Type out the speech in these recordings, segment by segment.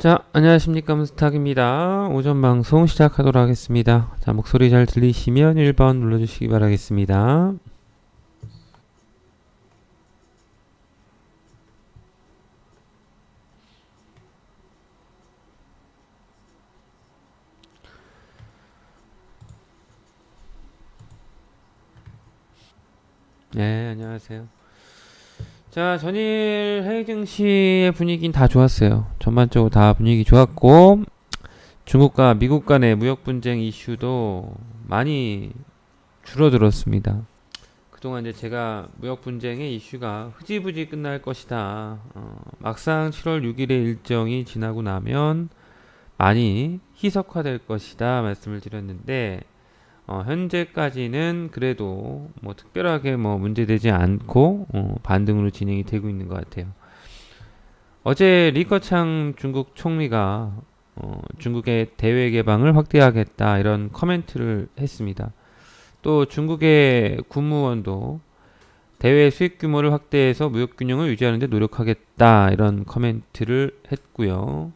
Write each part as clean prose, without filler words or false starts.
자, 안녕하십니까. 문스탁입니다. 오전 방송 시작하도록 하겠습니다. 자, 목소리 잘 들리시면 1번 눌러주시기 바라겠습니다. 네, 안녕하세요. 자, 전일 해외 증시의 분위기는 다 좋았어요. 전반적으로 다 분위기 좋았고, 중국과 미국 간의 무역 분쟁 이슈도 많이 줄어들었습니다. 그동안 이제 제가 무역 분쟁의 이슈가 흐지부지 끝날 것이다. 막상 7월 6일의 일정이 지나고 나면 많이 희석화될 것이다 말씀을 드렸는데, 현재까지는 그래도 뭐 특별하게 뭐 문제되지 않고 반등으로 진행이 되고 있는 것 같아요. 어제 리커창 중국 총리가 중국의 대외 개방을 확대하겠다 이런 커멘트를 했습니다. 또 중국의 국무원도 대외 수익 규모를 확대해서 무역 균형을 유지하는 데 노력하겠다 이런 커멘트를 했고요.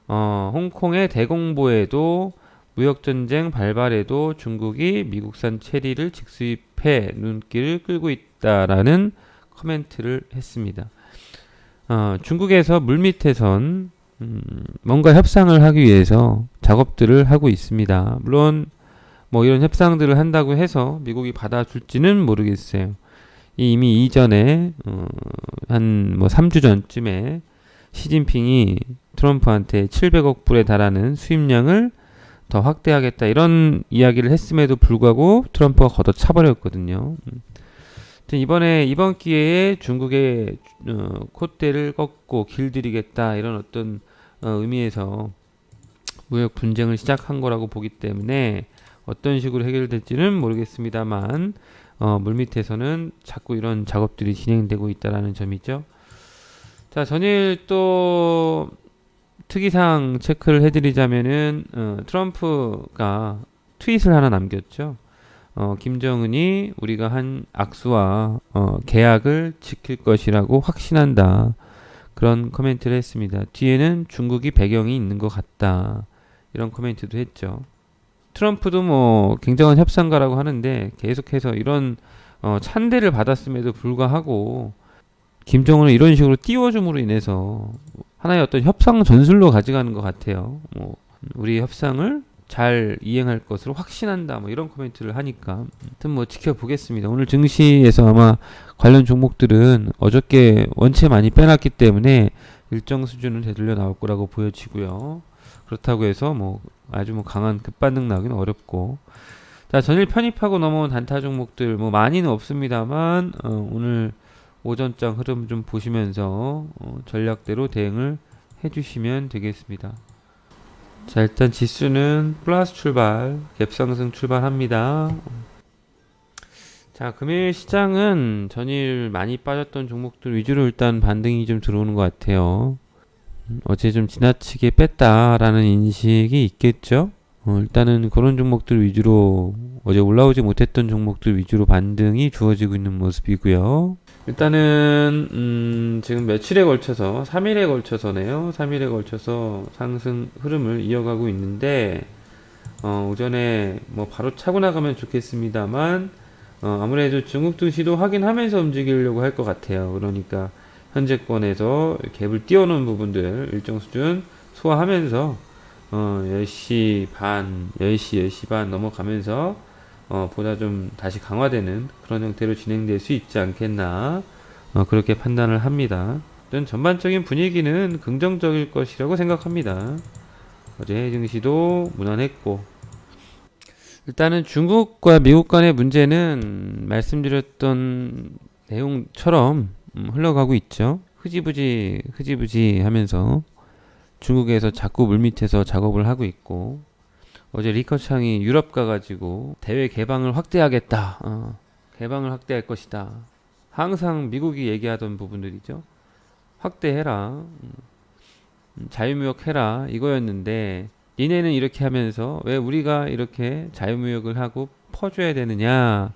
홍콩의 대공보에도 무역전쟁 발발에도 중국이 미국산 체리를 직수입해 눈길을 끌고 있다라는 코멘트를 했습니다. 중국에서 물밑에선 뭔가 협상을 하기 위해서 작업들을 하고 있습니다. 물론 뭐 이런 협상들을 한다고 해서 미국이 받아줄지는 모르겠어요. 이미 이전에 한 뭐 3주 전쯤에 시진핑이 트럼프한테 700억 불에 달하는 수입량을 더 확대하겠다 이런 이야기를 했음에도 불구하고 트럼프가 걷어차버렸거든요. 이번 기회에 중국의 콧대를 꺾고 길들이겠다 이런 어떤 의미에서 무역 분쟁을 시작한 거라고 보기 때문에 어떤 식으로 해결될지는 모르겠습니다만 물밑에서는 자꾸 이런 작업들이 진행되고 있다라는 점이죠. 자, 전일 또 특이사항 체크를 해드리자면은 트럼프가 트윗을 하나 남겼죠. 김정은이 우리가 한 악수와 계약을 지킬 것이라고 확신한다. 그런 코멘트를 했습니다. 뒤에는 중국이 배경이 있는 것 같다. 이런 코멘트도 했죠. 트럼프도 뭐 굉장한 협상가라고 하는데 계속해서 이런 찬대를 받았음에도 불구하고 김정은을 이런 식으로 띄워줌으로 인해서 하나의 어떤 협상 전술로 가져가는 것 같아요. 뭐 우리 협상을 잘 이행할 것으로 확신한다. 뭐 이런 코멘트를 하니까 하여튼 뭐 지켜보겠습니다. 오늘 증시에서 아마 관련 종목들은 어저께 원체 많이 빼놨기 때문에 일정 수준은 되돌려 나올 거라고 보여지고요. 그렇다고 해서 뭐 아주 뭐 강한 급반등 나오기는 어렵고. 자, 전일 편입하고 넘어온 단타 종목들 뭐 많이는 없습니다만 오늘 오전장 흐름 좀 보시면서 전략대로 대응을 해주시면 되겠습니다. 자, 일단 지수는 플러스 출발, 갭상승 출발합니다. 자, 금요일 시장은 전일 많이 빠졌던 종목들 위주로 일단 반등이 좀 들어오는 것 같아요. 어제 좀 지나치게 뺐다라는 인식이 있겠죠. 일단은 그런 종목들 위주로 어제 올라오지 못했던 종목들 위주로 반등이 주어지고 있는 모습이고요. 일단은 지금 며칠에 걸쳐서 3일에 걸쳐서네요. 3일에 걸쳐서 상승 흐름을 이어가고 있는데 오전에 뭐 바로 차고 나가면 좋겠습니다만 아무래도 중국 증시도 확인하면서 움직이려고 할 것 같아요. 그러니까 현재권에서 갭을 띄워놓은 부분들 일정 수준 소화하면서 10시 반, 10시 반 넘어가면서 보다 좀 다시 강화되는 그런 형태로 진행될 수 있지 않겠나 그렇게 판단을 합니다. 일단 전반적인 분위기는 긍정적일 것이라고 생각합니다. 어제 증시도 무난했고 일단은 중국과 미국 간의 문제는 말씀드렸던 내용처럼 흘러가고 있죠. 흐지부지 하면서 중국에서 자꾸 물밑에서 작업을 하고 있고 어제 리커창이 유럽 가가지고 대외 개방을 확대하겠다. 개방을 확대할 것이다. 항상 미국이 얘기하던 부분들이죠. 확대해라. 자유무역 해라. 이거였는데 니네는 이렇게 하면서 왜 우리가 이렇게 자유무역을 하고 퍼줘야 되느냐.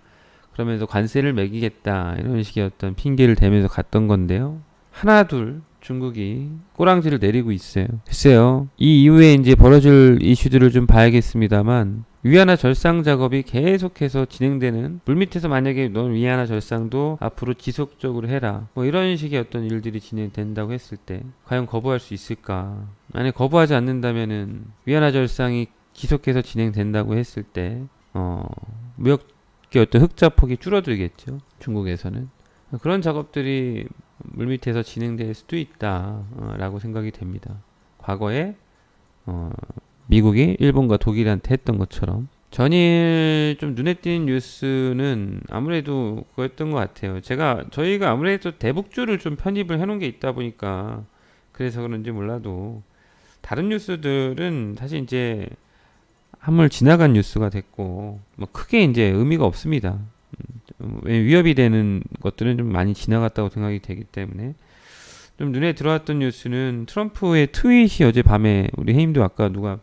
그러면서 관세를 매기겠다. 이런 식의 어떤 핑계를 대면서 갔던 건데요. 하나 둘 중국이 꼬랑지를 내리고 있어요. 글쎄요. 이 이후에 이제 벌어질 이슈들을 좀 봐야겠습니다만 위안화 절상 작업이 계속해서 진행되는, 물밑에서 만약에 넌 위안화 절상도 앞으로 지속적으로 해라, 뭐 이런 식의 어떤 일들이 진행된다고 했을 때 과연 거부할 수 있을까? 만약 거부하지 않는다면은 위안화 절상이 계속해서 진행된다고 했을 때 무역의 어떤 흑자 폭이 줄어들겠죠. 중국에서는 그런 작업들이 물밑에서 진행될 수도 있다라고 생각이 됩니다. 과거에 미국이 일본과 독일한테 했던 것처럼. 전일 좀 눈에 띄는 뉴스는 아무래도 그거였던 것 같아요. 저희가 아무래도 대북주를 좀 편입을 해놓은 게 있다 보니까 그래서 그런지 몰라도 다른 뉴스들은 사실 이제 한물 지나간 뉴스가 됐고 뭐 크게 이제 의미가 없습니다. 위협이 되는 것들은 좀 많이 지나갔다고 생각이 되기 때문에. 좀 눈에 들어왔던 뉴스는 트럼프의 트윗이 어젯밤에, 우리 해임도 아까 누가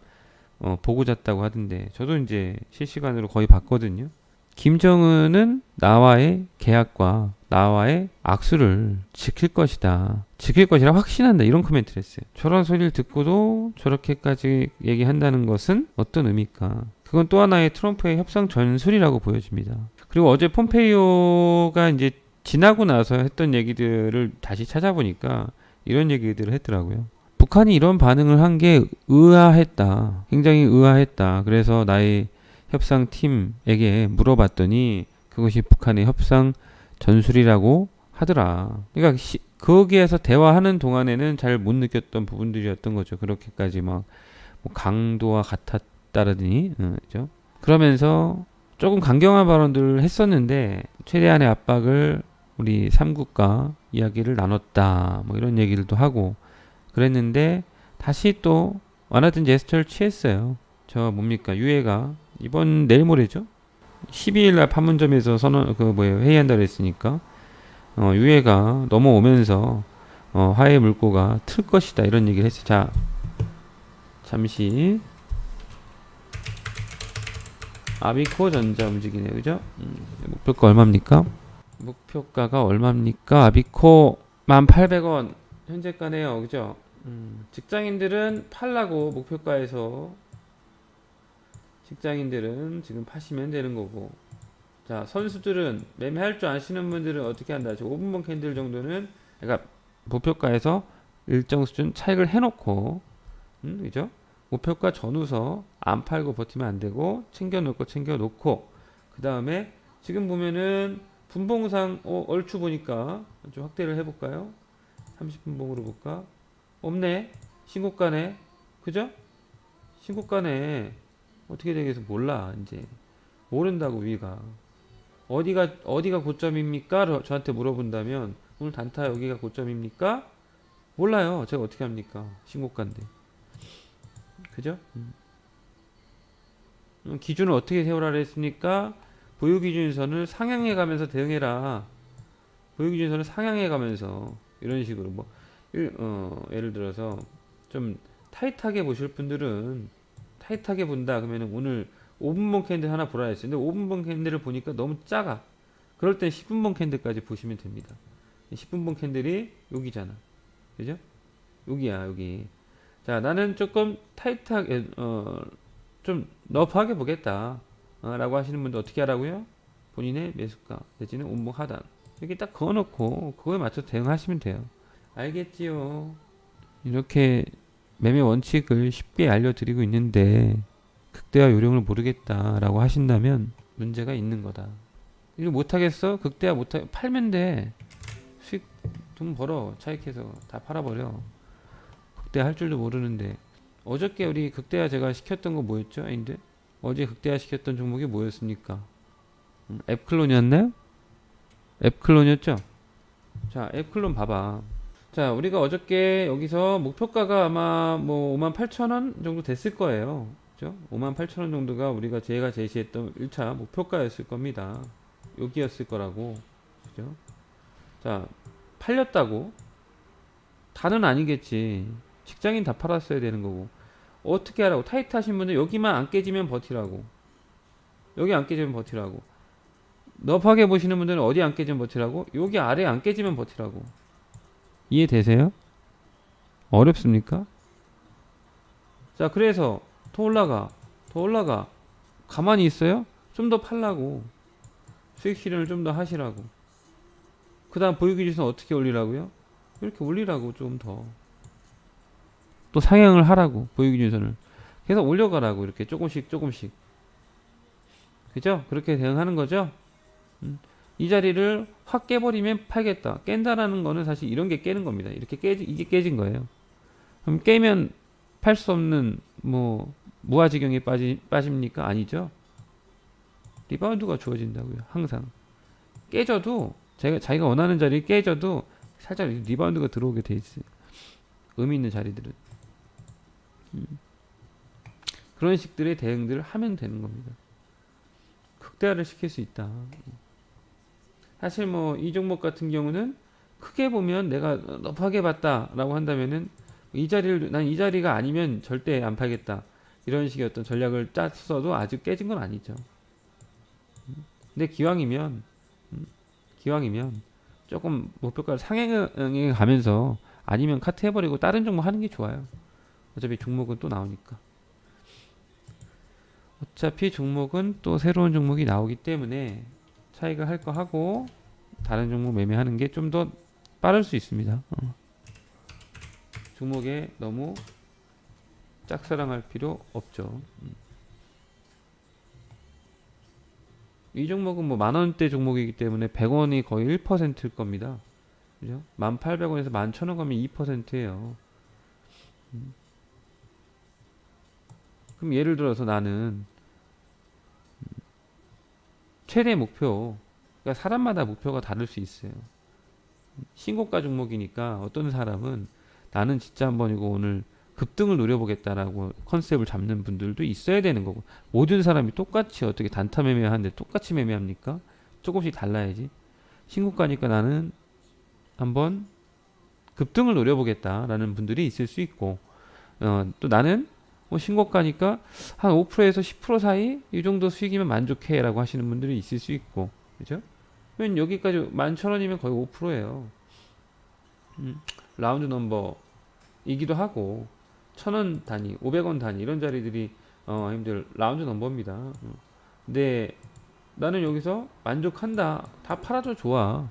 보고 잤다고 하던데 저도 이제 실시간으로 거의 봤거든요. 김정은은 나와의 계약과 나와의 악수를 지킬 것이다, 지킬 것이라 확신한다, 이런 코멘트를 했어요. 저런 소리를 듣고도 저렇게까지 얘기한다는 것은 어떤 의미일까? 그건 또 하나의 트럼프의 협상 전술이라고 보여집니다. 그리고 어제 폼페이오가 이제 지나고 나서 했던 얘기들을 다시 찾아보니까 이런 얘기들을 했더라고요. 북한이 이런 반응을 한 게 의아했다. 굉장히 의아했다. 그래서 나의 협상팀에게 물어봤더니 그것이 북한의 협상 전술이라고 하더라. 그러니까 거기에서 대화하는 동안에는 잘 못 느꼈던 부분들이었던 거죠. 그렇게까지 막 뭐 강도와 같았다라더니, 그죠? 그러면서 조금 강경한 발언들을 했었는데 최대한의 압박을 우리 3국과 이야기를 나눴다, 뭐 이런 얘기들도 하고 그랬는데 다시 또 완화된 제스처를 취했어요. 저 뭡니까, 유해가 내일 모레죠? 12일날 판문점에서 회의한다 그랬으니까 유해가 넘어오면서 화해 물꼬가 틀 것이다, 이런 얘기를 했어요. 자, 잠시 아비코 전자 움직이네, 그죠? 목표가 얼마입니까? 목표가가 얼마입니까? 아비코 1,800원 현재가네요, 그죠? 직장인들은 팔라고, 목표가에서 직장인들은 지금 파시면 되는 거고, 자, 선수들은 매매할 줄 아시는 분들은 어떻게 한다? 5분봉 캔들 정도는, 그러니까 목표가에서 일정 수준 차익을 해놓고, 그죠? 목표가 전후서 안 팔고 버티면 안 되고, 챙겨놓을 거 챙겨놓고, 그 다음에 지금 보면은 분봉상 얼추 보니까 좀 확대를 해볼까요? 30분봉으로 볼까? 없네. 신고가네. 그죠? 신고가네. 어떻게 되겠어? 몰라. 이제 모른다고. 위가 어디가 고점입니까? 저한테 물어본다면 오늘 단타 여기가 고점입니까? 몰라요. 제가 어떻게 합니까? 신고가인데. 그죠? 기준을 어떻게 세우라 그랬습니까? 보유기준선을 상향해 가면서 대응해라. 보유기준선을 상향해 가면서 이런 식으로 예를 들어서 좀 타이트하게 보실 분들은 타이트하게 본다 그러면 오늘 5분봉 캔들 하나 보라 했어요. 근데 5분봉 캔들을 보니까 너무 작아. 그럴 땐 10분봉 캔들까지 보시면 됩니다. 10분봉 캔들이 여기잖아. 그죠? 여기야, 여기. 자, 나는 조금 타이트하게 좀 너프하게 보겠다 라고 하시는 분들 어떻게 하라고요? 본인의 매수가 내지는 운봉 하단 이렇게 딱 그어놓고 그거에 맞춰서 대응하시면 돼요. 알겠지요? 이렇게 매매 원칙을 쉽게 알려드리고 있는데 극대화 요령을 모르겠다라고 하신다면 문제가 있는 거다. 이거 못하겠어? 극대화 못하 팔면 돼. 수익 돈 벌어. 차익해서 다 팔아버려. 극대화 할 줄도 모르는데. 어저께 우리 극대화 제가 시켰던 거 뭐였죠? 아닌데 어제 극대화 시켰던 종목이 뭐였습니까? 앱클론이었나요? 앱클론이었죠? 자, 앱클론 봐봐. 자, 우리가 어저께 여기서 목표가가 아마 뭐 58,000원 정도 됐을 거예요. 그죠? 58,000원 정도가 우리가 제가 제시했던 1차 목표가였을 겁니다. 여기였을 거라고. 그죠? 자, 팔렸다고? 다는 아니겠지. 직장인 다 팔았어야 되는 거고. 어떻게 하라고? 타이트 하신 분들 여기만 안 깨지면 버티라고. 여기 안 깨지면 버티라고. 너프하게 보시는 분들은 어디 안 깨지면 버티라고? 여기 아래 안 깨지면 버티라고. 이해되세요? 어렵습니까? 자, 그래서 더 올라가, 더 올라가. 가만히 있어요? 좀 더 팔라고. 수익 실현을 좀 더 하시라고. 그 다음 보유기준선 어떻게 올리라고요? 이렇게 올리라고. 좀 더 또 상향을 하라고. 보유기준선을 계속 올려가라고. 이렇게 조금씩 조금씩. 그죠? 그렇게 대응하는 거죠. 이 자리를 확 깨버리면 팔겠다. 깬다라는 거는 사실 이런 게 깨는 겁니다. 이렇게 이게 깨진 거예요. 그럼 깨면 팔 수 없는 뭐 무아지경에 빠집니까? 아니죠. 리바운드가 주어진다고요. 항상 깨져도 자기가 원하는 자리 깨져도 살짝 리바운드가 들어오게 돼 있어요. 의미 있는 자리들은 그런 식들의 대응들을 하면 되는 겁니다. 극대화를 시킬 수 있다. 사실 뭐 이 종목 같은 경우는 크게 보면 내가 높하게 봤다라고 한다면은 난 이 자리가 아니면 절대 안 팔겠다. 이런 식의 어떤 전략을 짰어도 아직 깨진 건 아니죠. 근데 기왕이면 조금 목표가를 상향해 가면서 아니면 카트 해버리고 다른 종목 하는 게 좋아요. 어차피 종목은 또 나오니까. 어차피 종목은 또 새로운 종목이 나오기 때문에 차이가 할 거 하고 다른 종목 매매하는 게 좀 더 빠를 수 있습니다. 종목에 너무 짝사랑할 필요 없죠. 이 종목은 뭐 만원대 종목이기 때문에 100원이 거의 1%일 겁니다. 그죠? 1800원에서 11,000원 가면 2%예요. 그럼 예를 들어서 나는 최대 목표, 그러니까 사람마다 목표가 다를 수 있어요. 신고가 종목이니까 어떤 사람은 나는 진짜 한번 이거 오늘 급등을 노려보겠다라고 컨셉을 잡는 분들도 있어야 되는 거고, 모든 사람이 똑같이 어떻게 단타 매매하는데 똑같이 매매합니까? 조금씩 달라야지. 신고가니까 나는 한번 급등을 노려보겠다라는 분들이 있을 수 있고, 또 나는 뭐 신고가니까 한 5%에서 10% 사이 이 정도 수익이면 만족해라고 하시는 분들이 있을 수 있고, 그죠? 그러면 여기까지 11,000원이면 거의 5%예요. 라운드 넘버이기도 하고 1,000원 단위, 500원 단위 이런 자리들이 힘들 라운드 넘버입니다. 근데 나는 여기서 만족한다. 다 팔아도 좋아.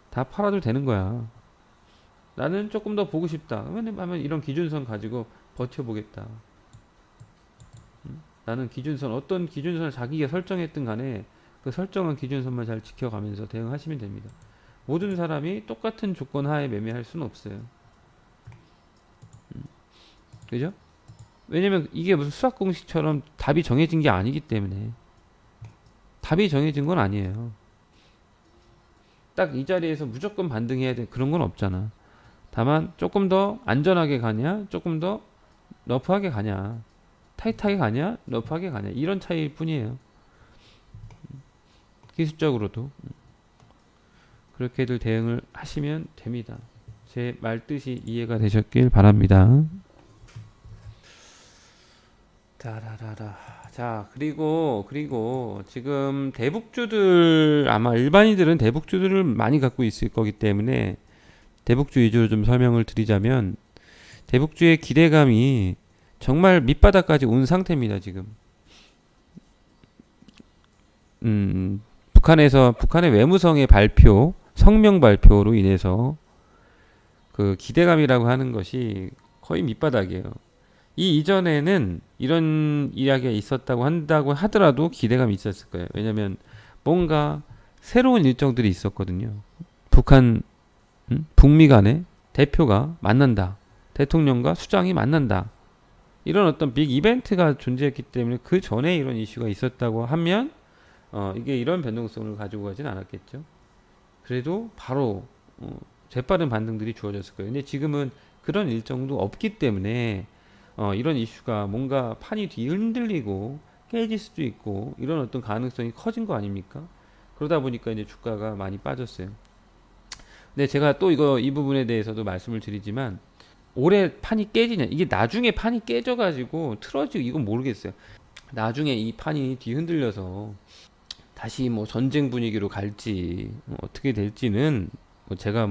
다 팔아도 되는 거야. 나는 조금 더 보고 싶다. 하면 이런 기준선 가지고 버텨보겠다. 나는 기준선, 어떤 기준선을 자기가 설정했든 간에 그 설정한 기준선만 잘 지켜가면서 대응하시면 됩니다. 모든 사람이 똑같은 조건 하에 매매할 수는 없어요. 그죠? 왜냐면 이게 무슨 수학 공식처럼 답이 정해진 게 아니기 때문에. 답이 정해진 건 아니에요. 딱 이 자리에서 무조건 반등해야 돼. 그런 건 없잖아. 다만 조금 더 안전하게 가냐, 조금 더 러프하게 가냐, 타이트하게 가냐, 러프하게 가냐, 이런 차이일 뿐이에요. 기술적으로도 그렇게들 대응을 하시면 됩니다. 제 말뜻이 이해가 되셨길 바랍니다. 자, 그리고 지금 대북주들, 아마 일반인들은 대북주들을 많이 갖고 있을 거기 때문에 대북주 위주로 좀 설명을 드리자면, 대북주의 기대감이 정말 밑바닥까지 온 상태입니다. 지금 북한의 외무성의 발표, 성명 발표로 인해서 그 기대감이라고 하는 것이 거의 밑바닥이에요. 이 이전에는 이런 이야기가 한다고 하더라도 기대감이 있었을 거예요. 왜냐면 뭔가 새로운 일정들이 있었거든요. 북미 간에 대표가 만난다. 대통령과 수장이 만난다. 이런 어떤 빅 이벤트가 존재했기 때문에 그 전에 이런 이슈가 있었다고 하면 이게 이런 변동성을 가지고 가진 않았겠죠. 그래도 바로 재빠른 반등들이 주어졌을 거예요. 근데 지금은 그런 일정도 없기 때문에 이런 이슈가 뭔가 판이 흔들리고 깨질 수도 있고 이런 어떤 가능성이 커진 거 아닙니까? 그러다 보니까 이제 주가가 많이 빠졌어요. 근데 제가 또 이 부분에 대해서도 말씀을 드리지만, 올해 판이 깨지냐, 이게 나중에 판이 깨져가지고 틀어지고 이건 모르겠어요. 나중에 이 판이 뒤흔들려서 다시 뭐 전쟁 분위기로 갈지 어떻게 될지는 제가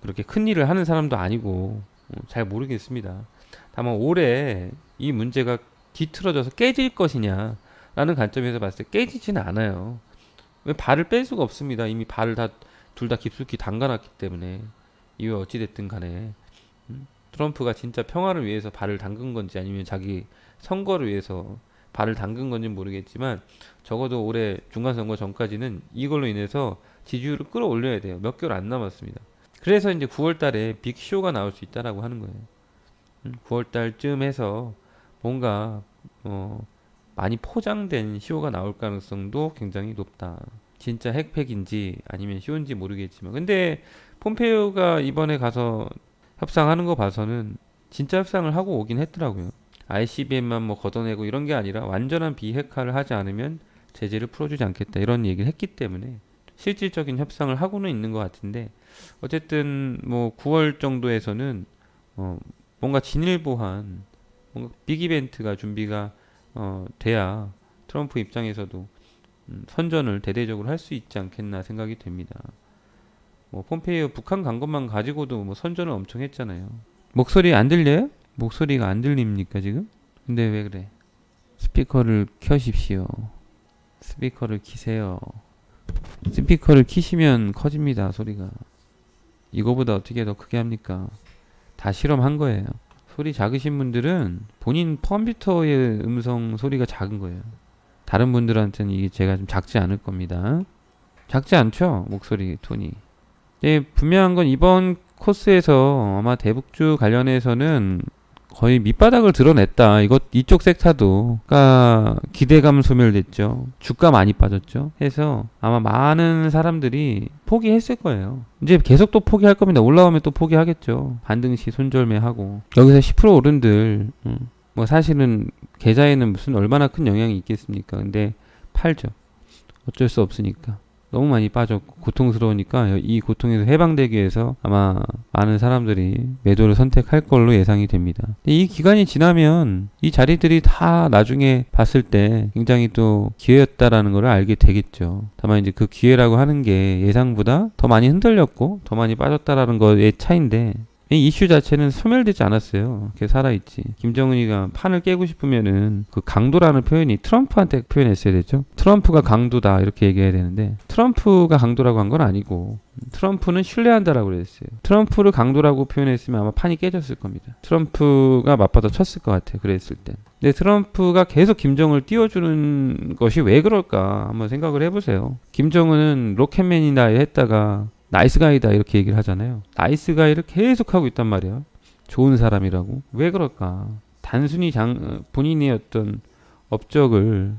그렇게 큰 일을 하는 사람도 아니고 잘 모르겠습니다. 다만 올해 이 문제가 뒤틀어져서 깨질 것이냐 라는 관점에서 봤을 때 깨지지는 않아요. 왜 발을 뺄 수가 없습니다. 이미 발을 다 둘 다 깊숙이 담가놨기 때문에. 이유 어찌됐든 간에 트럼프가 진짜 평화를 위해서 발을 담근 건지 아니면 자기 선거를 위해서 발을 담근 건지 모르겠지만 적어도 올해 중간선거 전까지는 이걸로 인해서 지지율을 끌어올려야 돼요. 몇 개월 안 남았습니다. 그래서 이제 9월 달에 빅쇼가 나올 수 있다라고 하는 거예요. 9월 달쯤 해서 뭔가 많이 포장된 쇼가 나올 가능성도 굉장히 높다. 진짜 핵팩인지 아니면 쇼인지 모르겠지만 근데 폼페이오가 이번에 가서 협상하는 거 봐서는 진짜 협상을 하고 오긴 했더라고요. ICBM만 뭐 걷어내고 이런 게 아니라 완전한 비핵화를 하지 않으면 제재를 풀어주지 않겠다 이런 얘기를 했기 때문에 실질적인 협상을 하고는 있는 것 같은데 어쨌든 뭐 9월 정도에서는 뭔가 진일보한 뭔가 빅 이벤트가 준비가 돼야 트럼프 입장에서도 선전을 대대적으로 할 수 있지 않겠나 생각이 됩니다. 뭐 폼페이오 북한 간 것만 가지고도 뭐 선전을 엄청 했잖아요. 목소리 안 들려요? 목소리가 안 들립니까 지금? 근데 왜 그래? 스피커를 켜십시오. 스피커를 키세요. 스피커를 키시면 커집니다 소리가. 이거보다 어떻게 더 크게 합니까? 다 실험한 거예요. 소리 작으신 분들은 본인 컴퓨터의 음성 소리가 작은 거예요. 다른 분들한테는 이게 제가 좀 작지 않을 겁니다. 작지 않죠? 목소리 톤이. 네, 분명한 건 이번 코스에서 아마 대북주 관련해서는 거의 밑바닥을 드러냈다. 이쪽 섹터도. 그러니까 기대감 소멸됐죠. 주가 많이 빠졌죠. 해서 아마 많은 사람들이 포기했을 거예요. 이제 계속 또 포기할 겁니다. 올라오면 또 포기하겠죠. 반등 시 손절매하고. 여기서 10% 오른들, 뭐 사실은 계좌에는 무슨 얼마나 큰 영향이 있겠습니까? 근데 팔죠. 어쩔 수 없으니까. 너무 많이 빠졌고 고통스러우니까 이 고통에서 해방되기 위해서 아마 많은 사람들이 매도를 선택할 걸로 예상이 됩니다. 이 기간이 지나면 이 자리들이 다 나중에 봤을 때 굉장히 또 기회였다라는 걸 알게 되겠죠. 다만 이제 그 기회라고 하는 게 예상보다 더 많이 흔들렸고 더 많이 빠졌다라는 거의 차이인데 이 이슈 자체는 소멸되지 않았어요. 걔 살아있지. 김정은이가 판을 깨고 싶으면은 그 강도라는 표현이 트럼프한테 표현했어야 되죠. 트럼프가 강도다 이렇게 얘기해야 되는데 트럼프가 강도라고 한 건 아니고 트럼프는 신뢰한다라고 그랬어요. 트럼프를 강도라고 표현했으면 아마 판이 깨졌을 겁니다. 트럼프가 맞받아 쳤을 것 같아요. 그랬을 땐. 근데 트럼프가 계속 김정은을 띄워주는 것이 왜 그럴까 한번 생각을 해보세요. 김정은은 로켓맨이나 했다가 나이스 가이다 이렇게 얘기를 하잖아요. 나이스 가이를 계속 하고 있단 말이에요. 좋은 사람이라고. 왜 그럴까? 단순히 본인의 어떤 업적을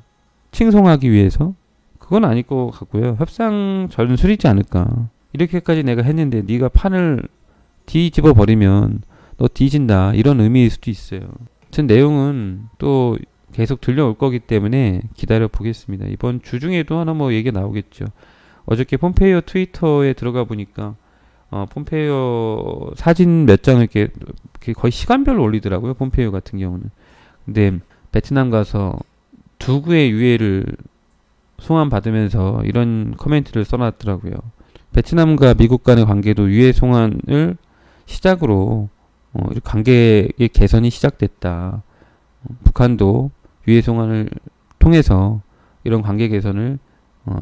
칭송하기 위해서? 그건 아닐 것 같고요. 협상 전술이지 않을까. 이렇게까지 내가 했는데 네가 판을 뒤집어 버리면 너 뒤진다 이런 의미일 수도 있어요. 같은 내용은 또 계속 들려올 거기 때문에 기다려 보겠습니다. 이번 주 중에도 하나 뭐 얘기 나오겠죠. 어저께 폼페이오 트위터에 들어가 보니까 폼페이오 사진 몇 장을 이렇게 거의 시간별로 올리더라고요. 폼페이오 같은 경우는. 근데 베트남 가서 두구의 유해를 송환받으면서 이런 코멘트를 써놨더라고요. 베트남과 미국 간의 관계도 유해 송환을 시작으로 관계의 개선이 시작됐다. 북한도 유해 송환을 통해서 이런 관계 개선을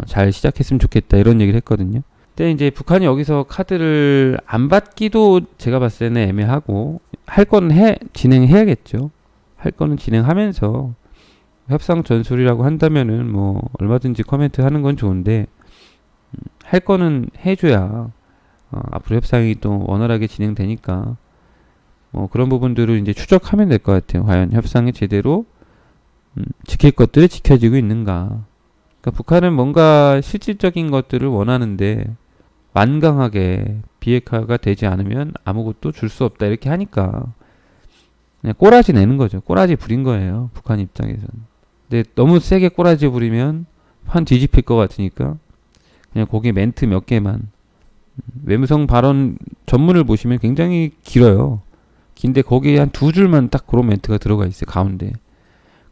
잘 시작했으면 좋겠다 이런 얘기를 했거든요. 근데 이제 북한이 여기서 카드를 안 받기도 제가 봤을 때는 애매하고 할 거는 진행해야겠죠. 할 거는 진행하면서 협상 전술이라고 한다면은 뭐 얼마든지 코멘트 하는 건 좋은데 할 거는 해줘야 앞으로 협상이 또 원활하게 진행되니까 뭐 그런 부분들을 이제 추적하면 될 것 같아요. 과연 협상이 제대로 지킬 것들이 지켜지고 있는가. 그러니까 북한은 뭔가 실질적인 것들을 원하는데 완강하게 비핵화가 되지 않으면 아무것도 줄 수 없다 이렇게 하니까 그냥 꼬라지 내는 거죠. 꼬라지 부린 거예요. 북한 입장에서는. 근데 너무 세게 꼬라지 부리면 판 뒤집힐 것 같으니까 그냥 거기 멘트 몇 개만 외무성 발언 전문을 보시면 굉장히 길어요. 긴데 거기에 한 두 줄만 딱 그런 멘트가 들어가 있어요. 가운데.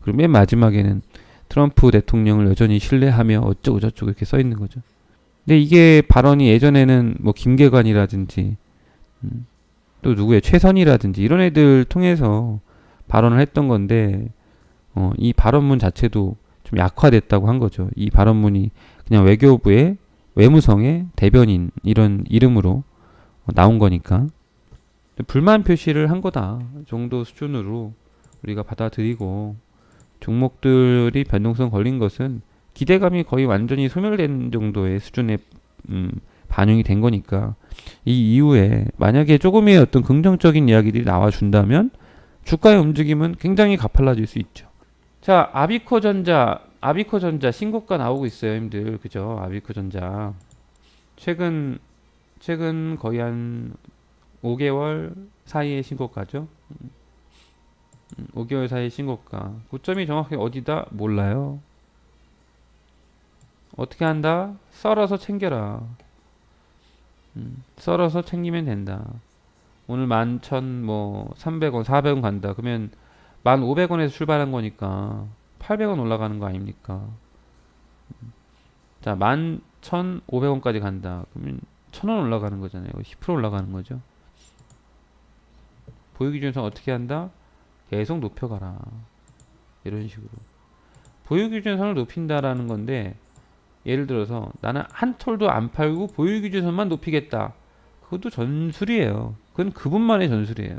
그리고 맨 마지막에는 트럼프 대통령을 여전히 신뢰하며 어쩌고 저쩌고 이렇게 써 있는 거죠. 근데 이게 발언이 예전에는 뭐 김계관이라든지 또 누구의 최선이라든지 이런 애들 통해서 발언을 했던 건데 이 발언문 자체도 좀 약화됐다고 한 거죠. 이 발언문이 그냥 외교부의 외무성의 대변인 이런 이름으로 나온 거니까 불만 표시를 한 거다 정도 수준으로 우리가 받아들이고 종목들이 변동성 걸린 것은 기대감이 거의 완전히 소멸된 정도의 수준의 반영이 된 거니까 이 이후에 만약에 조금의 어떤 긍정적인 이야기들이 나와준다면 주가의 움직임은 굉장히 가팔라질 수 있죠. 자, 아비코전자 신고가 나오고 있어요, 형님들. 그죠? 아비코전자 최근 거의 한 5개월 사이의 신고가죠. 5개월 사이의 신고가. 고점이 정확히 어디다 몰라요. 어떻게 한다? 썰어서 챙겨라. 썰어서 챙기면 된다. 오늘 11,300원, 400원 간다. 그러면 1,500원에서 출발한 거니까 800원 올라가는 거 아닙니까? 자, 11,500원까지 간다. 그러면 1,000원 올라가는 거잖아요. 10% 올라가는 거죠. 보유기준선 어떻게 한다? 계속 높여가라. 이런 식으로. 보유기준선을 높인다라는 건데, 예를 들어서 나는 한 톨도 안 팔고 보유기준선만 높이겠다. 그것도 전술이에요. 그건 그분만의 전술이에요.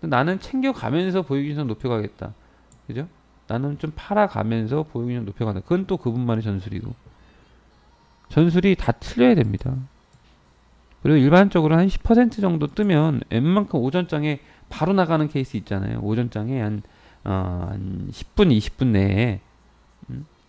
나는 챙겨가면서 보유기준선 높여가겠다. 그죠? 나는 좀 팔아가면서 보유기준선 높여간다. 그건 또 그분만의 전술이고. 전술이 다 틀려야 됩니다. 그리고 일반적으로 한 10% 정도 뜨면 웬만큼 오전장에 바로 나가는 케이스 있잖아요. 오전장에 한 10분, 20분 내에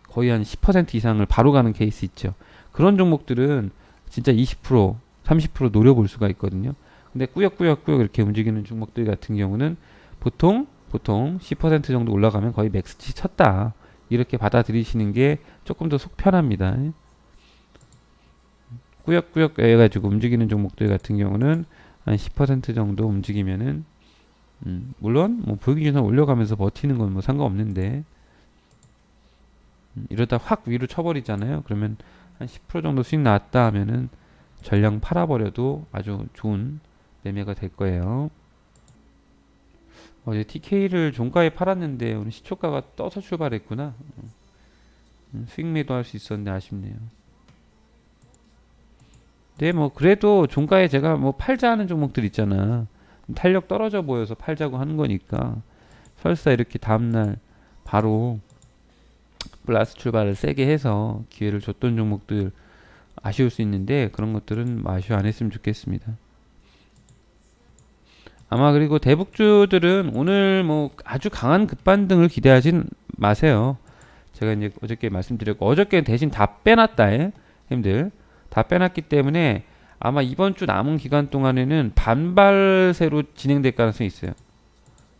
거의 한 10% 이상을 바로 가는 케이스 있죠. 그런 종목들은 진짜 20%, 30% 노려볼 수가 있거든요. 근데 꾸역꾸역 이렇게 움직이는 종목들 같은 경우는 보통 10% 정도 올라가면 거의 맥스치 쳤다. 이렇게 받아들이시는 게 조금 더 속 편합니다. 꾸역꾸역 해가지고 움직이는 종목들 같은 경우는 한 10% 정도 움직이면은 물론 뭐 보유기준선 올려가면서 버티는 건 뭐 상관없는데 이러다 확 위로 쳐버리잖아요. 그러면 한 10% 정도 수익 나왔다 하면은 전량 팔아버려도 아주 좋은 매매가 될 거예요. 어제 TK를 종가에 팔았는데 오늘 시초가가 떠서 출발했구나. 수익 매도할 수 있었는데 아쉽네요. 네, 뭐 그래도 종가에 제가 뭐 팔자 하는 종목들 있잖아. 탄력 떨어져 보여서 팔자고 하는 거니까 설사 이렇게 다음날 바로 플러스 출발을 세게 해서 기회를 줬던 종목들 아쉬울 수 있는데 그런 것들은 아쉬워 안 했으면 좋겠습니다. 아마 그리고 대북주들은 오늘 뭐 아주 강한 급반등을 기대하진 마세요. 제가 이제 어저께 말씀드렸고 어저께 대신 다 빼놨다 형님들 다 빼놨기 때문에 아마 이번 주 남은 기간 동안에는 반발세로 진행될 가능성이 있어요.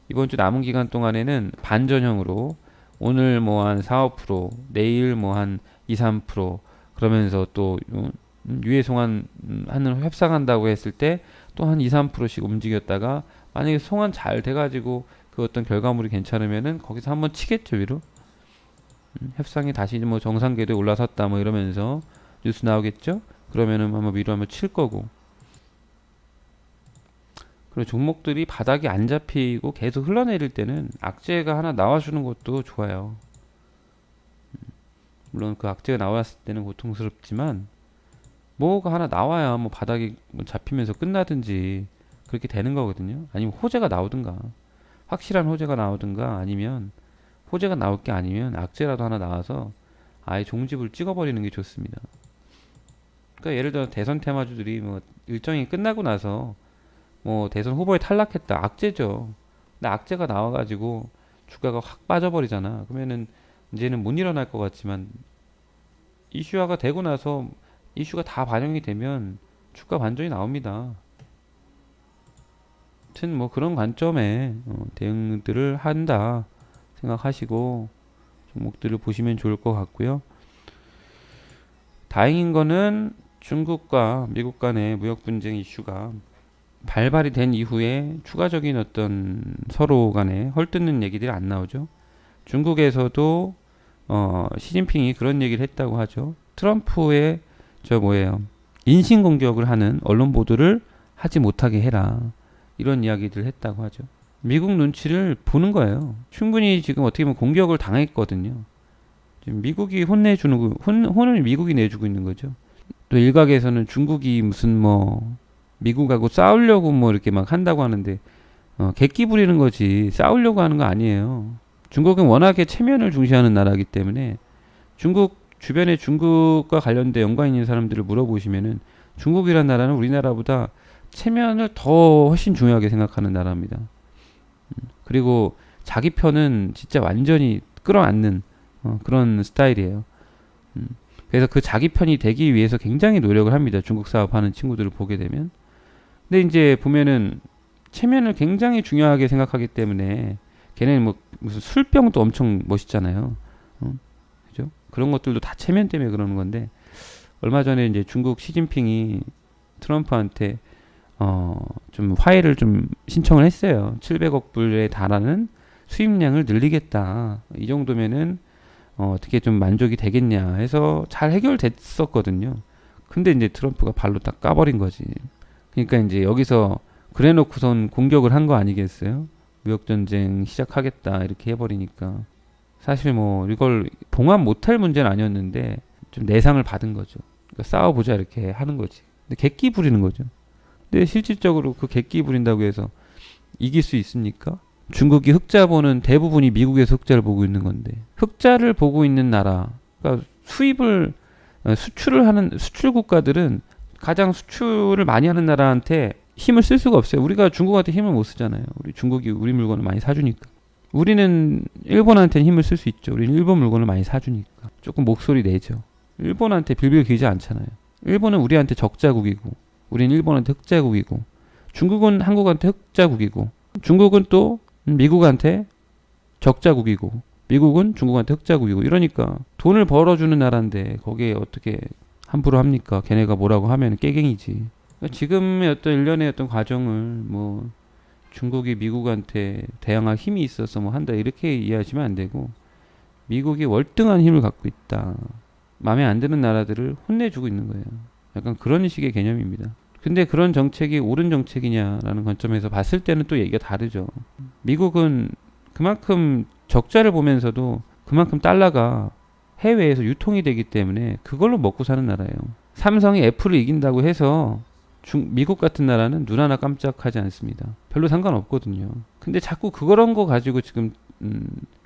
이번 주 남은 기간 동안에는 반전형으로 오늘 뭐 한 4, 5%, 내일 뭐 한 2, 3% 그러면서 또 유예 송환 하는 협상한다고 했을 때 또 한 2, 3%씩 움직였다가 만약에 송환 잘 돼가지고 그 어떤 결과물이 괜찮으면은 거기서 한번 치겠죠 위로. 협상이 다시 뭐 정상 궤도에 올라섰다 뭐 이러면서 뉴스 나오겠죠. 그러면은 아마 위로 한번 칠 거고. 그리고 종목들이 바닥이 안 잡히고 계속 흘러내릴 때는 악재가 하나 나와주는 것도 좋아요. 물론 그 악재가 나왔을 때는 고통스럽지만 뭐가 하나 나와야 뭐 바닥이 잡히면서 끝나든지 그렇게 되는 거거든요. 아니면 호재가 나오든가 확실한 호재가 나오든가 아니면 호재가 나올 게 아니면 악재라도 하나 나와서 아예 종집을 찍어버리는 게 좋습니다. 그러니까 예를 들어 대선 테마주들이 뭐 일정이 끝나고 나서 뭐 대선 후보에 탈락했다 악재죠. 근데 악재가 나와가지고 주가가 확 빠져버리잖아. 그러면은 이제는 못 일어날 것 같지만 이슈화가 되고 나서 이슈가 다 반영이 되면 주가 반전이 나옵니다. 하여튼 뭐 그런 관점에 대응들을 한다 생각하시고 종목들을 보시면 좋을 것 같고요. 다행인 거는 중국과 미국 간의 무역 분쟁 이슈가 발발이 된 이후에 추가적인 어떤 서로 간에 헐뜯는 얘기들이 안 나오죠. 중국에서도 시진핑이 그런 얘기를 했다고 하죠. 트럼프의 인신 공격을 하는 언론 보도를 하지 못하게 해라. 이런 이야기들을 했다고 하죠. 미국 눈치를 보는 거예요. 충분히 지금 어떻게 보면 공격을 당했거든요. 지금 미국이 혼내주는 혼을 미국이 내주고 있는 거죠. 또 일각에서는 중국이 무슨 뭐 미국하고 싸우려고 뭐 이렇게 막 한다고 하는데 객기 부리는 거지 싸우려고 하는 거 아니에요. 중국은 워낙에 체면을 중시하는 나라이기 때문에 중국 주변에 중국과 관련된 연관 있는 사람들을 물어보시면은 중국이란 나라는 우리나라보다 체면을 더 훨씬 중요하게 생각하는 나라입니다. 그리고 자기 편은 진짜 완전히 끌어안는 그런 스타일이에요. 그래서 그 자기 편이 되기 위해서 굉장히 노력을 합니다. 중국 사업하는 친구들을 보게 되면. 근데 이제 보면은 체면을 굉장히 중요하게 생각하기 때문에 걔네는 뭐 무슨 술병도 엄청 멋있잖아요. 그죠? 그런 것들도 다 체면 때문에 그러는 건데 얼마 전에 이제 중국 시진핑이 트럼프한테 좀 화해를 좀 신청을 했어요. 700억 불에 달하는 수입량을 늘리겠다. 이 정도면은 어떻게 좀 만족이 되겠냐 해서 잘 해결됐었거든요. 근데 이제 트럼프가 발로 딱 까버린 거지. 그러니까 이제 여기서 그래놓고선 공격을 한 거 아니겠어요? 무역전쟁 시작하겠다 이렇게 해버리니까 사실 뭐 이걸 봉합 못할 문제는 아니었는데 좀 내상을 받은 거죠. 그러니까 싸워보자 이렇게 하는 거지. 근데 객기 부리는 거죠. 근데 실질적으로 그 객기 부린다고 해서 이길 수 있습니까? 중국이 흑자 보는 대부분이 미국에서 흑자를 보고 있는 건데 흑자를 보고 있는 나라, 그러니까 수출을 하는 수출 국가들은 가장 수출을 많이 하는 나라한테 힘을 쓸 수가 없어요. 우리가 중국한테 힘을 못 쓰잖아요. 우리 중국이 우리 물건을 많이 사주니까. 우리는 일본한테는 힘을 쓸 수 있죠. 우리는 일본 물건을 많이 사주니까 조금 목소리 내죠. 일본한테 빌빌 기지 않잖아요. 일본은 우리한테 적자국이고 우리는 일본한테 흑자국이고 중국은 한국한테 흑자국이고 중국은 또 미국한테 적자국이고 미국은 중국한테 흑자국이고 이러니까 돈을 벌어주는 나라인데 거기에 어떻게 함부로 합니까? 걔네가 뭐라고 하면 깨갱이지. 그러니까 지금의 어떤 일련의 어떤 과정을 뭐 중국이 미국한테 대항할 힘이 있어서 뭐 한다 이렇게 이해하시면 안 되고 미국이 월등한 힘을 갖고 있다. 마음에 안 드는 나라들을 혼내주고 있는 거예요. 약간 그런 식의 개념입니다. 근데 그런 정책이 옳은 정책이냐라는 관점에서 봤을 때는 또 얘기가 다르죠. 미국은 그만큼 적자를 보면서도 그만큼 달러가 해외에서 유통이 되기 때문에 그걸로 먹고 사는 나라예요. 삼성이 애플을 이긴다고 해서 미국 같은 나라는 눈 하나 깜짝하지 않습니다. 별로 상관없거든요. 근데 자꾸 그런 거 가지고 지금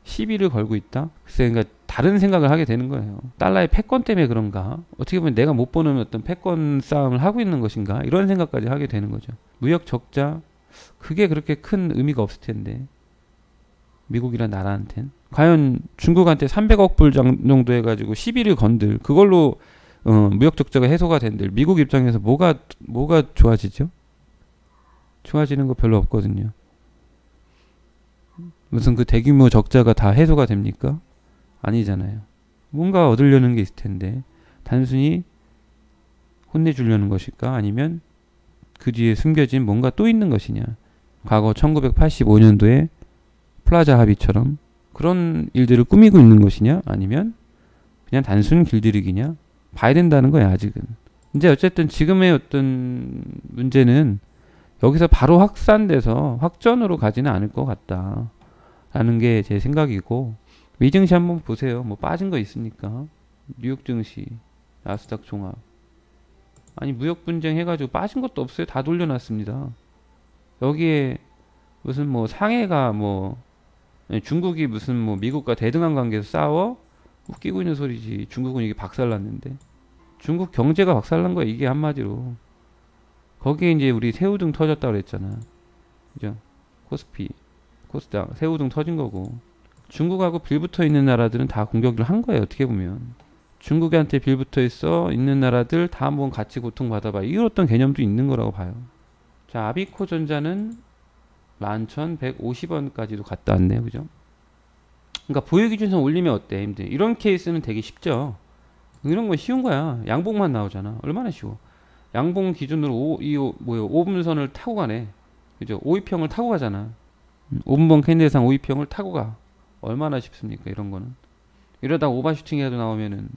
시비를 걸고 있다? 글쎄, 그러니까 다른 생각을 하게 되는 거예요. 달러의 패권 때문에 그런가? 어떻게 보면 내가 못 보는 어떤 패권 싸움을 하고 있는 것인가? 이런 생각까지 하게 되는 거죠. 무역 적자? 그게 그렇게 큰 의미가 없을 텐데. 미국이란 나라한텐. 과연 중국한테 300억 불 정도 해가지고 시비를 건들, 그걸로 무역 적자가 해소가 된들, 미국 입장에서 뭐가 좋아지죠? 좋아지는 거 별로 없거든요. 무슨 그 대규모 적자가 다 해소가 됩니까? 아니잖아요. 뭔가 얻으려는 게 있을 텐데 단순히 혼내주려는 것일까? 아니면 그 뒤에 숨겨진 뭔가 또 있는 것이냐? 과거 1985년도에 플라자 합의처럼 그런 일들을 꾸미고 있는 것이냐? 아니면 그냥 단순 길들이기냐? 봐야 된다는 거야 아직은. 이제 어쨌든 지금의 어떤 문제는 여기서 바로 확산돼서 확전으로 가지는 않을 것 같다 라는 게 제 생각이고, 미증시 한번 보세요. 뭐 빠진 거 있습니까? 뉴욕 증시, 나스닥 종합. 아니 무역 분쟁 해가지고 빠진 것도 없어요. 다 돌려놨습니다. 여기에 무슨 뭐 상해가 뭐 중국이 무슨 뭐 미국과 대등한 관계에서 싸워? 웃기고 있는 소리지. 중국은 이게 박살났는데. 중국 경제가 박살난 거야 이게 한마디로. 거기에 이제 우리 새우등 터졌다 그랬잖아. 그죠? 코스피, 코스닥, 새우등 터진 거고. 중국하고 빌붙어 있는 나라들은 다 공격을 한 거예요. 어떻게 보면 중국한테 빌붙어 있어 있는 나라들 다 한번 같이 고통받아봐. 이런 어떤 개념도 있는 거라고 봐요. 자, 아비코전자는 11,150원까지도 갔다 왔네요. 그죠? 그러니까 보유기준선 올리면 어때? 힘들. 이런 케이스는 되게 쉽죠. 이런 건 쉬운 거야. 양봉만 나오잖아. 얼마나 쉬워. 양봉 기준으로 5분선을 타고 가네. 그죠? 5위평을 타고 가잖아. 5분봉 캔들상 5위평을 타고 가. 얼마나 쉽습니까? 이런 거는. 이러다 오버슈팅이라도 나오면은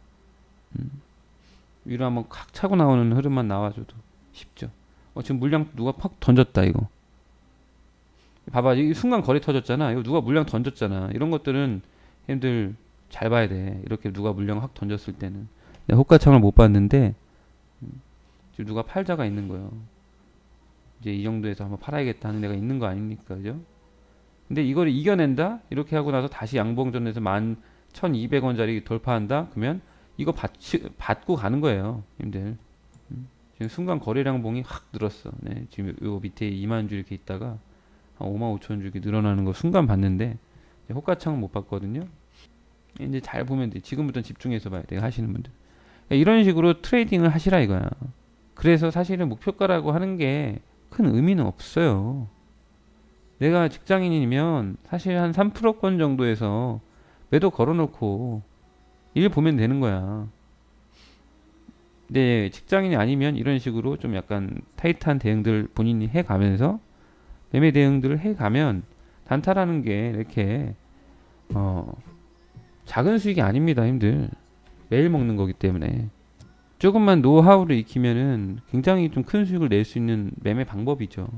위로 한번 칵 차고 나오는 흐름만 나와줘도 쉽죠. 지금 물량 누가 팍 던졌다 이거. 봐봐, 이 순간 거래 터졌잖아. 이거 누가 물량 던졌잖아. 이런 것들은 형님들 잘 봐야 돼. 이렇게 누가 물량 확 던졌을 때는. 내가 호가창을 못 봤는데 지금 누가 팔자가 있는 거예요. 이제 이 정도에서 한번 팔아야겠다 하는 데가 있는 거 아닙니까, 그죠? 근데 이걸 이겨낸다? 이렇게 하고 나서 다시 양봉전에서 11,200원짜리 돌파한다? 그러면 이거 받고 가는 거예요, 님들. 지금 순간 거래량 봉이 확 늘었어. 네, 지금 요 밑에 2만 주 이렇게 있다가 한 5만 5천 주 이렇게 늘어나는 거 순간 봤는데 호가창은 못 봤거든요. 이제 잘 보면 돼. 지금부터는 집중해서 봐야 돼, 하시는 분들. 이런 식으로 트레이딩을 하시라 이거야. 그래서 사실은 목표가라고 하는 게 큰 의미는 없어요. 내가 직장인이면 사실 한 3%권 정도에서 매도 걸어놓고 일 보면 되는 거야. 근데 직장인이 아니면 이런 식으로 좀 약간 타이트한 대응들 본인이 해가면서 매매 대응들을 해가면 단타라는 게 이렇게 작은 수익이 아닙니다, 힘들. 매일 먹는 거기 때문에 조금만 노하우를 익히면은 굉장히 좀 큰 수익을 낼 수 있는 매매 방법이죠.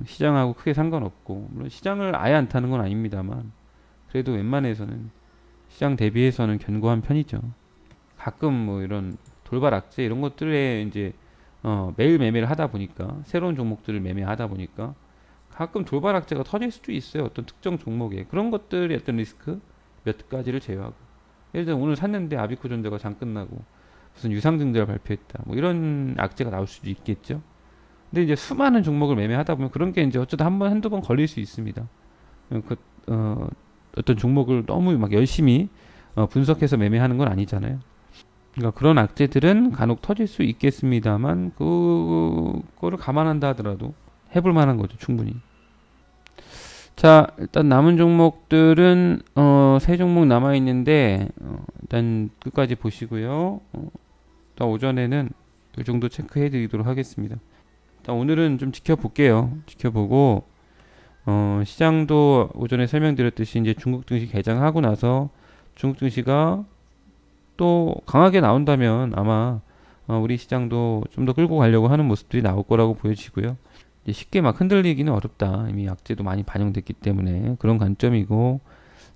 시장하고 크게 상관없고, 물론 시장을 아예 안 타는 건 아닙니다만 그래도 웬만해서는 시장 대비해서는 견고한 편이죠. 가끔 뭐 이런 돌발 악재 이런 것들에 이제 매일 매매를 하다 보니까 새로운 종목들을 매매하다 보니까 가끔 돌발 악재가 터질 수도 있어요. 어떤 특정 종목에 그런 것들의 어떤 리스크 몇 가지를 제외하고, 예를 들어 오늘 샀는데 아비코전자가 장 끝나고 무슨 유상증자를 발표했다, 뭐 이런 악재가 나올 수도 있겠죠. 근데 이제 수많은 종목을 매매하다 보면 그런 게 이제 어쩌다 한 번 한두 번 걸릴 수 있습니다. 어떤 종목을 너무 막 열심히 분석해서 매매하는 건 아니잖아요. 그러니까 그런 악재들은 간혹 터질 수 있겠습니다만 그거를 감안한다 하더라도 해볼 만한 거죠, 충분히. 자, 일단 남은 종목들은 세 종목 남아 있는데 일단 끝까지 보시고요. 일단 오전에는 이 정도 체크해 드리도록 하겠습니다. 일단 오늘은 좀 지켜볼게요. 지켜보고 시장도 오전에 설명드렸듯이 이제 중국 증시 개장하고 나서 중국 증시가 또 강하게 나온다면 아마 우리 시장도 좀 더 끌고 가려고 하는 모습들이 나올 거라고 보여지고요. 이제 쉽게 막 흔들리기는 어렵다. 이미 악재도 많이 반영됐기 때문에 그런 관점이고,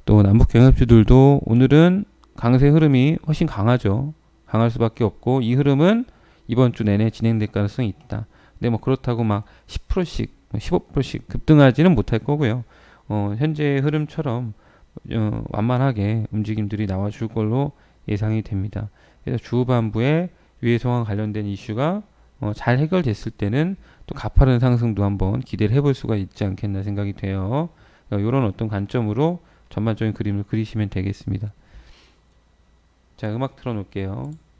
또 남북 경협주들도 오늘은 강세 흐름이 훨씬 강하죠. 강할 수밖에 없고, 이 흐름은 이번 주 내내 진행될 가능성이 있다. 근데 뭐 그렇다고 막 10%씩, 15%씩 급등하지는 못할 거고요. 현재 흐름처럼 완만하게 움직임들이 나와줄 걸로 예상이 됩니다. 그래서 주후반부에 유해성과 관련된 이슈가 잘 해결됐을 때는 또 가파른 상승도 한번 기대를 해볼 수가 있지 않겠나 생각이 돼요. 이런 어떤 관점으로 전반적인 그림을 그리시면 되겠습니다. 자, 음악 틀어놓을게요.